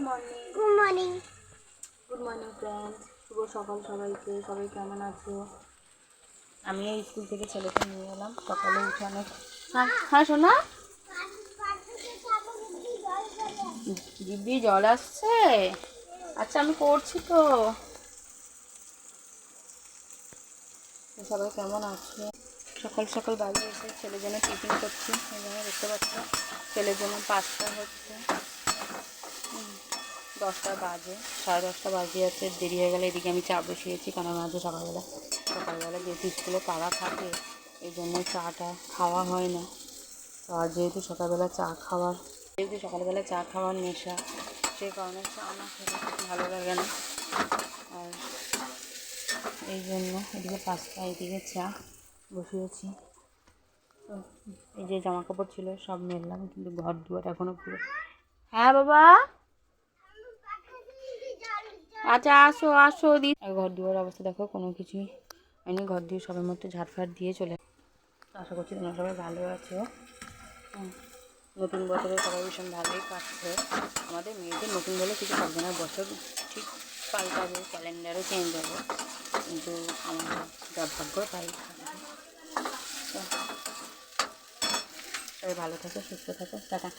Morning. Good morning. Good morning friends, শুভ সকাল সবাইকে। সবাই কেমন আছো? আমি এই স্কুল থেকে ছেলেকে নিয়ে এলাম, সকালে উঠে অনেক। হ্যাঁ শোনা, দিব্যি জল আসছে। আচ্ছা আমি করছি তো। সবাই কেমন আছে? সকাল সকাল বাড়ি এসে ছেলের জন্য টিফিন করছি। এখানে দেখতে পাচ্ছি ছেলের জন্য পাস্তা হচ্ছে। 10টা বাজে, 10:30 বাজে আছে। দেরি হয়ে গেলে এদিকে আমি চা বসিয়েছি, কারণ আমাদের সকালবেলা যেহেতু স্কুলে তাড়া থাকে, এই জন্য চাটা খাওয়া হয় না। তো আর যেহেতু সকালবেলা চা খাওয়ার নেশা, সেই কারণে চা না খেলে ভালো লাগে না। আর এই জন্য এদিকে পাস্তা, এদিকে চা বসিয়েছি। তো এই যে জামা কাপড় ছিল সব মেললাম, কিন্তু ঘর দুয়ার এখনও পুরো। হ্যাঁ বাবা, আচ্ছা আসো আসো দি। ঘর দুয়ার অবস্থা দেখো, কোনো কিছুই হয়নি। ঘর দিয়ে সবের মধ্যে ঝাড়ফাড় দিয়ে চলে। আশা করছি তোমরা সবাই ভালো আছো। নতুন বছরে সবাই ভীষণ ভালোই কাটছে। আমাদের মেয়েদের নতুন বলে কিছু থাকবে না, বছর ঠিক পাল্টাবে, ক্যালেন্ডারও চেঞ্জ হবে, কিন্তু আমাদের যা ভাগ্য তাই থাকবে। সবাই ভালো থাকো, সুস্থ থাকো, টাটা।